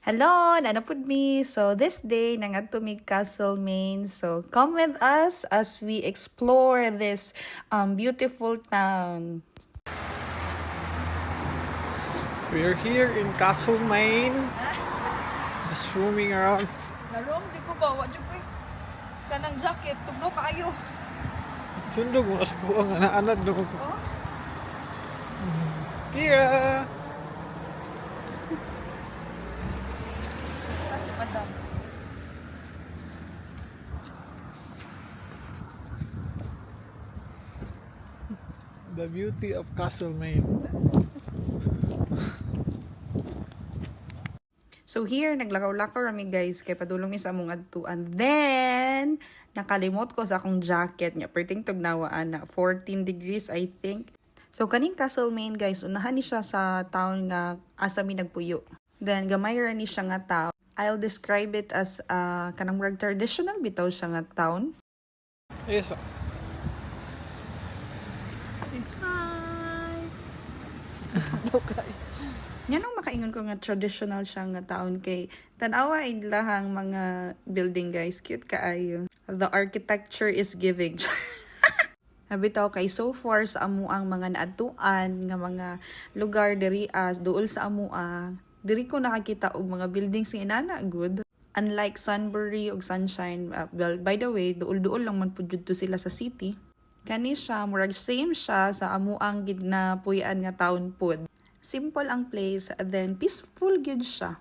Hello, nanapod me. So this day nangadto mi Castlemaine. So come with us as we explore this beautiful town. We are here in Castlemaine, just roaming around. Narong, di ko ba? Wadyo ko kanang jacket. Tugno kaayo. Sundog mo sa kuwang anak-anak no. Oh? Kira! Kasi madam. The beauty of Castlemaine. So here naglakaw-lakaw rami guys kay padulong mi sa among adtuan. Then nakalimot ko sa akong jacket nya perting tugnawaan na 14 degrees I think. So kaning Castlemaine guys, unahan ni siya sa town nga asa mi nagpuyo. Then gamay ra ni siya nga town. I'll describe it as kanang murag traditional bitaw siya nga town. Yes. Yan ang makaingon ko nga traditional siya nga taon kay tanawa ilahang mga building guys, cute kaayo. The architecture is giving. Habitaw kay so far sa amo ang mga naadtuan nga mga lugar diri as duol sa amoa. Diri ko nakakita og mga buildings nga inana good. Unlike Sunbury ug Sunshine, well, by the way, duol-duol lang man pud to sila sa city. Kani siya murag same siya sa amo ang gidnapuy-an nga town pod. Simple ang place, then peaceful gid siya.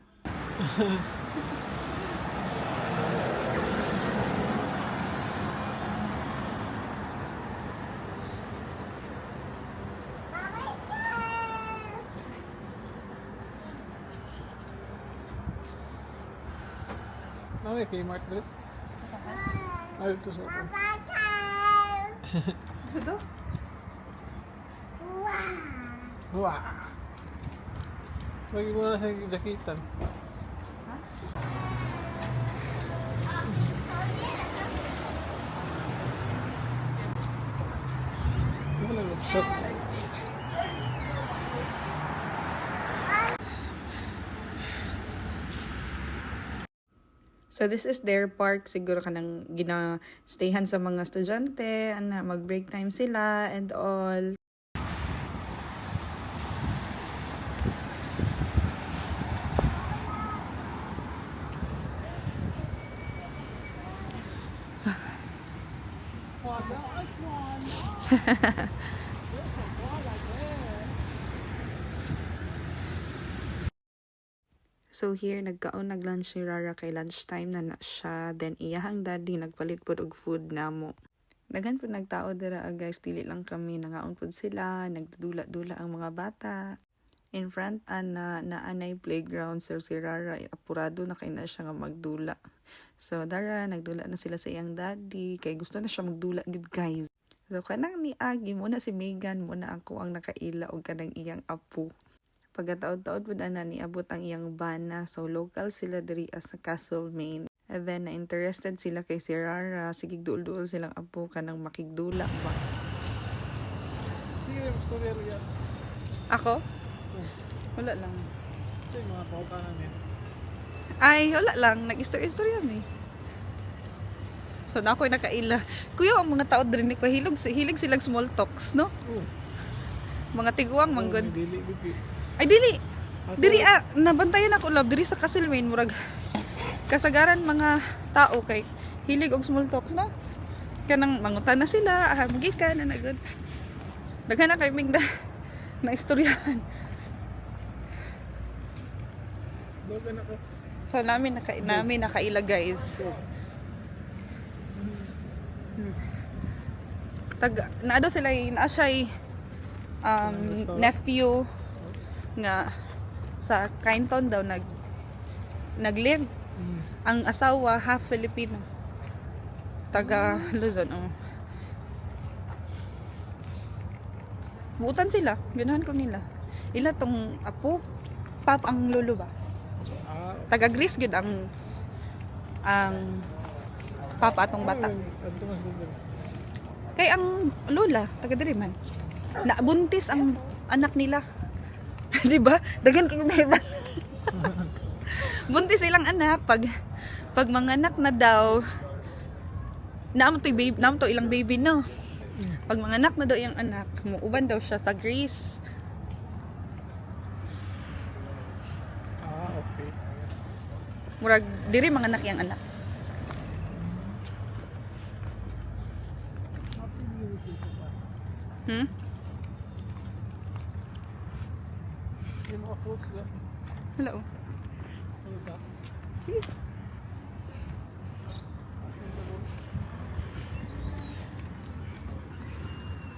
May Kmart ulit. Ay, ito sa ako. Ito? Wow! Lagi mo na sa jakitan. Ano lang shot? So this is their park, siguro kanang gina-stayhan sa mga estudyante, mag-break time sila and all. So here, nagkaon-nag-lunch si Rara kay lunchtime na siya. Then iyahang daddy, nagpalit po og food namo. Daghan po nagtao dira guys, dili lang kami. Nangaon po sila, nagdudula-dula ang mga bata. In front na anay playground, so si Rara, apurado na kay na siya nga magdula. So dara, nagdula na sila sa iyang daddy, kay gusto na siya magdula gid guys. So kanang ni Agi, muna si Megan, muna ako ang nakaila og kanang iyang apo. Pagkataod-taod po na niabot ang iyang bana. So, local sila diri as Castlemaine. And then, na-interested sila kay si Rara. Sige, duol-duol silang apo ka ng makigdula ba? Sige, story yan. Ako? Wala lang. Sige, mga paukanan yan. Ay, wala lang. Nag-istorya yan eh. So, na ako'y nakaila. Kuya, ang mga tao din ko, hilig silang small talks, no? Mga tiguang, manggod. Ay, dili. Diri nabantayan ako love diri sa Castlemaine murag kasagaran mga tao kay hilig og small talks no. Kanang mangutan na sila, magikan na good. Daghan na kay mig na istoryahan. Doon ako. So namin nakaila guys. Naado sila na siya nephew nga sa Cainton daw naglive. Ang asawa half Filipino, taga Luzon. Buutan sila, ganahan ko nila. Ila tong apo pap ang lolo ba, taga Greece gud ang papa atong bata. Kay ang lola taga diri man, nabuntis ang anak nila. Di ba? Dagan kay na Buntis silang anak. Pag manganak na daw, naam to ilang baby no. Pag manganak na daw yung anak, muuban daw siya sa Greece. Okay. Murag diri manganak yung anak. Hmm? Yung mga fruits na. Hello. Ano ka?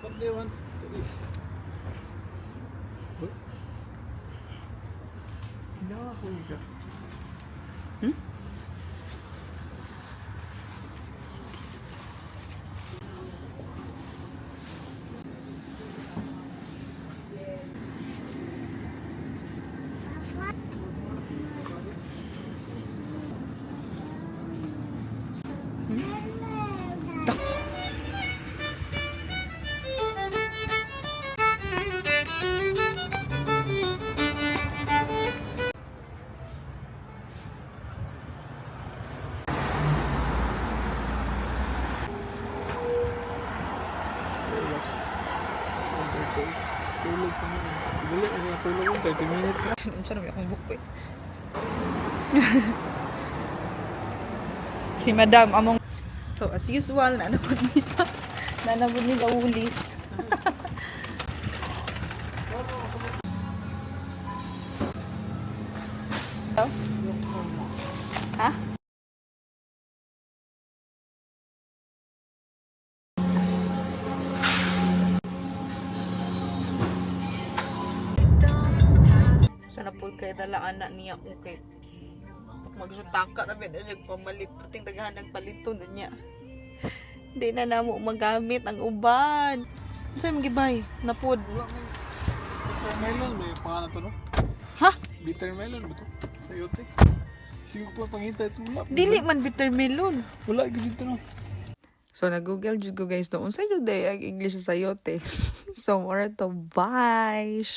What do you want to eat? What? Hindi ako ka. Hmm? Tulog pa mo. Dali, tulog mo. 30 minutes na. Unsa na may akong book eh. Si Madam among so as usual na napod ni sa ulis. Ha? Sana po kay dala anak niya okay. Magsutaka na beda siya pamalit pating daghan nagpalito na niya. Di na namo magamit ang uban. Unsa yung gibay? Napod. Bitter melon, may pangalan to no? Ha? Bitter melon ba to? Sayote? Sige ko pa pangita ito. Wala. Dili man bitter melon. Wala, dito no. So nag-google jud ko guys doon sa jud ang English sa sayote. So more to bye.